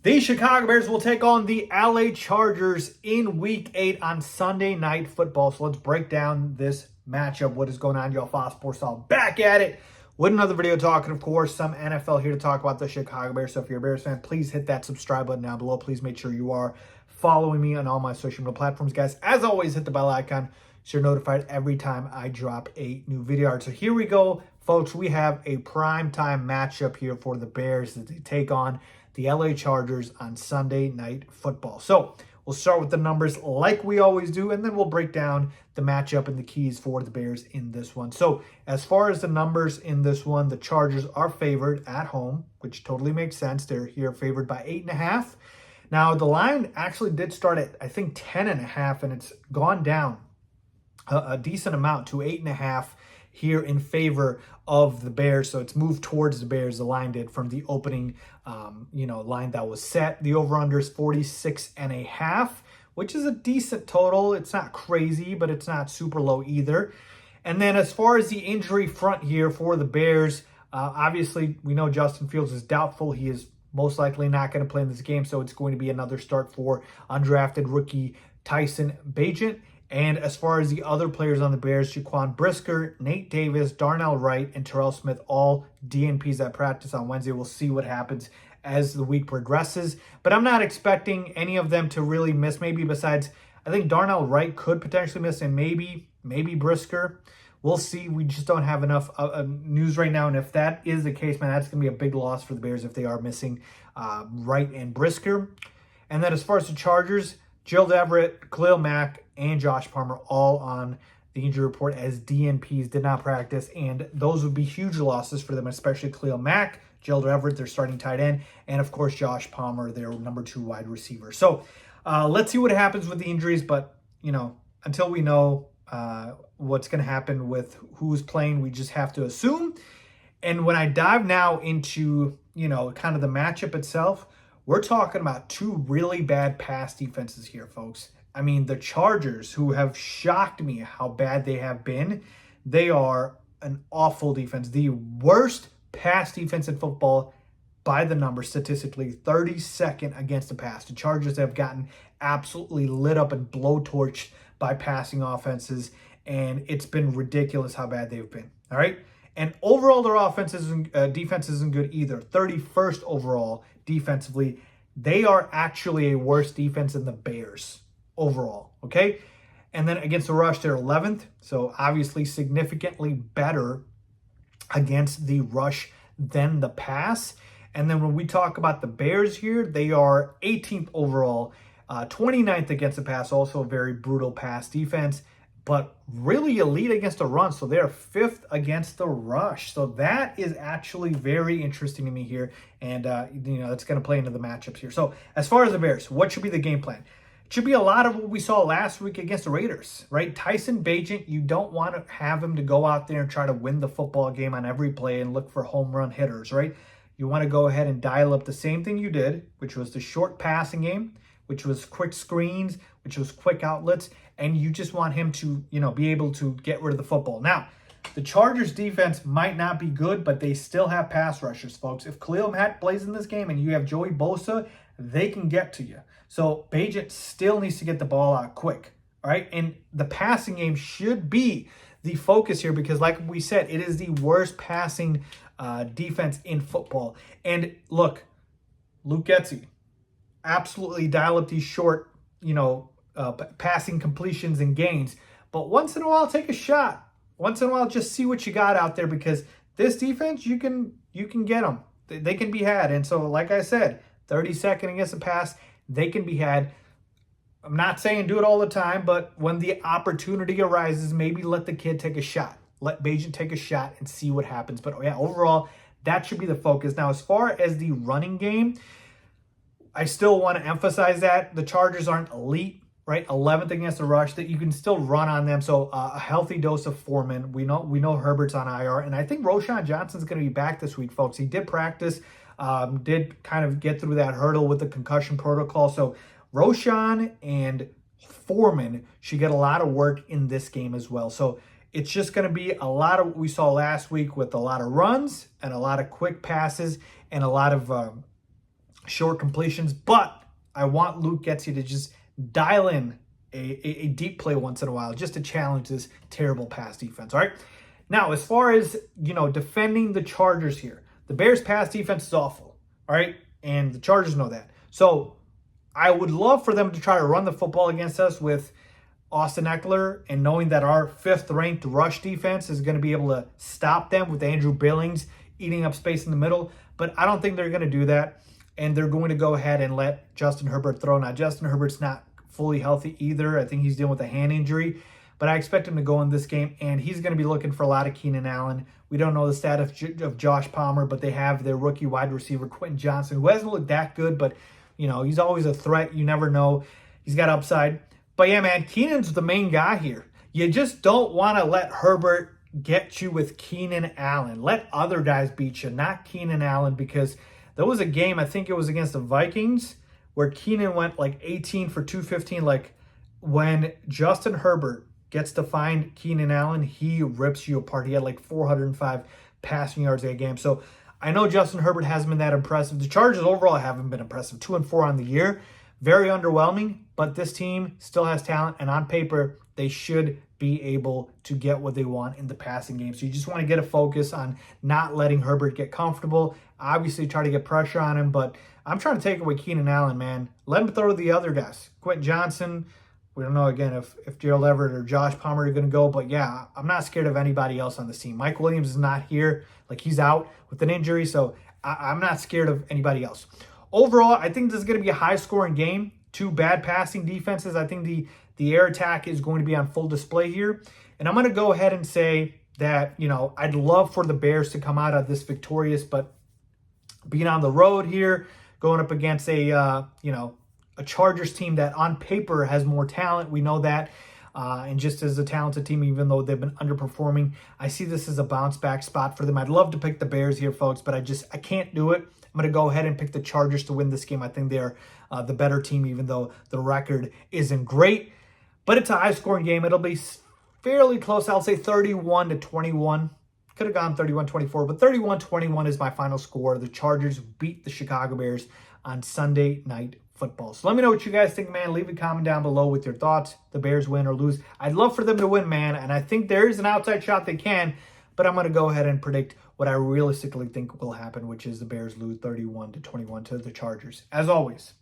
The Chicago Bears will take on the LA Chargers in Week 8 on Sunday Night Football. So let's break down this matchup. What is going on, y'all? Faiz Sports all back at it with another video talking, of course, some NFL here to talk about the Chicago Bears. So if you're a Bears fan, please hit that subscribe button down below. Please make sure you are following me on all my social media platforms, guys. As always, hit the bell icon so you're notified every time I drop a new video. All right, so here we go, folks. We have a primetime matchup here for the Bears that they take on the LA Chargers on Sunday Night Football. So we'll start with the numbers like we always do, and then we'll break down the matchup and the keys for the Bears in this one. So as far as the numbers in this one, the Chargers are favored at home, which totally makes sense. They're here favored by 8.5. Now, the line actually did start at, I think, 10.5, and it's gone down a decent amount to 8.5 here in favor of the Bears. So it's moved towards the Bears, the line did, from the opening line that was set. The over-under is 46.5, which is a decent total. It's not crazy, but it's not super low either. And then as far as the injury front here for the Bears, obviously we know Justin Fields is doubtful. He is most likely not going to play in this game, so it's going to be another start for undrafted rookie Tyson Bagent. And as far as the other players on the Bears, Jaquan Brisker, Nate Davis, Darnell Wright, and Terrell Smith, all DNPs at practice on Wednesday. We'll see what happens as the week progresses. But I'm not expecting any of them to really miss. Maybe besides, I think Darnell Wright could potentially miss, and maybe Brisker. We'll see. We just don't have enough news right now. And if that is the case, man, that's going to be a big loss for the Bears if they are missing Wright and Brisker. And then as far as the Chargers, Gerald Everett, Khalil Mack, and Josh Palmer all on the injury report as DNPs, did not practice, and those would be huge losses for them, especially Khalil Mack, Gerald Everett, their starting tight end, and of course Josh Palmer, their number 2 wide receiver. So let's see what happens with the injuries, but until we know what's going to happen with who's playing, we just have to assume. And when I dive now into kind of the matchup itself, we're talking about 2 really bad pass defenses here, folks. I mean, the Chargers, who have shocked me how bad they have been, they are an awful defense. The worst pass defense in football by the numbers, statistically, 32nd against the pass. The Chargers have gotten absolutely lit up and blowtorched by passing offenses, and it's been ridiculous how bad they've been. All right? And overall, their defense isn't good either. 31st overall defensively. They are actually a worse defense than the Bears overall, okay? And then against the rush, they're 11th. So obviously significantly better against the rush than the pass. And then when we talk about the Bears here, they are 18th overall, 29th against the pass, also a very brutal pass defense, but really elite against the run. So they're 5th against the rush. So that is actually very interesting to me here. And, that's going to play into the matchups here. So as far as the Bears, what should be the game plan? It should be a lot of what we saw last week against the Raiders, right? Tyson Bagent, you don't want to have him to go out there and try to win the football game on every play and look for home run hitters, right? You want to go ahead and dial up the same thing you did, which was the short passing game, which was quick screens, which was quick outlets, and you just want him to, be able to get rid of the football. Now, the Chargers defense might not be good, but they still have pass rushers, folks. If Khalil Mack plays in this game and you have Joey Bosa, they can get to you. So Bagent still needs to get the ball out quick, all right? And the passing game should be the focus here because, like we said, it is the worst passing defense in football. And look, Luke Getsy, absolutely dial up these short, passing completions and gains. But once in a while, take a shot. Once in a while, just see what you got out there because this defense, you can get them. They can be had. And so, like I said, 32nd against the pass, they can be had. I'm not saying do it all the time, but when the opportunity arises, maybe let the kid take a shot. Let Bagent take a shot and see what happens. But yeah, overall, that should be the focus. Now, as far as the running game, I still want to emphasize that the Chargers aren't elite, right? 11th against the rush, that you can still run on them. So a healthy dose of Foreman. We know Herbert's on IR, and I think Roschon Johnson's going to be back this week, folks. He did practice, did kind of get through that hurdle with the concussion protocol. So Roschon and Foreman should get a lot of work in this game as well. So it's just going to be a lot of what we saw last week with a lot of runs and a lot of quick passes and a lot of short completions, but I want Luke Getsy to just dial in a deep play once in a while just to challenge this terrible pass defense. All right. Now, as far as, defending the Chargers here, the Bears pass defense is awful. All right. And the Chargers know that. So I would love for them to try to run the football against us with Austin Eckler, and knowing that our 5th-ranked rush defense is going to be able to stop them with Andrew Billings eating up space in the middle. But I don't think they're going to do that, and they're going to go ahead and let Justin Herbert throw. Now, Justin Herbert's not fully healthy either. I think he's dealing with a hand injury, but I expect him to go in this game, and he's going to be looking for a lot of Keenan Allen. We don't know the status of Josh Palmer, but they have their rookie wide receiver, Quentin Johnson, who hasn't looked that good, but, he's always a threat. You never know. He's got upside. But yeah, man, Keenan's the main guy here. You just don't want to let Herbert get you with Keenan Allen. Let other guys beat you, not Keenan Allen, because there was a game, I think it was against the Vikings, where Keenan went like 18 for 215. Like, when Justin Herbert gets to find Keenan Allen, he rips you apart. He had like 405 passing yards that game. So I know Justin Herbert hasn't been that impressive. The Chargers overall haven't been impressive. 2-4 on the year. Very underwhelming, but this team still has talent, and on paper, they should be able to get what they want in the passing game. So you just want to get a focus on not letting Herbert get comfortable. Obviously, try to get pressure on him, but I'm trying to take away Keenan Allen, man. Let him throw to the other guys. Quentin Johnson, we don't know, again, if Gerald Everett or Josh Palmer are going to go, but yeah, I'm not scared of anybody else on this team. Mike Williams is not here. Like, he's out with an injury, so I'm not scared of anybody else. Overall, I think this is going to be a high-scoring game. 2 bad passing defenses. I think the air attack is going to be on full display here. And I'm going to go ahead and say that, I'd love for the Bears to come out of this victorious, but being on the road here, going up against a Chargers team that on paper has more talent. We know that. And just as a talented team, even though they've been underperforming, I see this as a bounce-back spot for them. I'd love to pick the Bears here, folks, but I can't do it. I'm going to go ahead and pick the Chargers to win this game. I think they're the better team, even though the record isn't great. But it's a high-scoring game. It'll be fairly close. I'll say 31-21. Could have gone 31-24, but 31-21 is my final score. The Chargers beat the Chicago Bears on Sunday Night Football. So let me know what you guys think, man. Leave a comment down below with your thoughts. The Bears win or lose. I'd love for them to win, man, and I think there is an outside shot they can, but I'm going to go ahead and predict what I realistically think will happen, which is the Bears lose 31-21 to the Chargers. As always,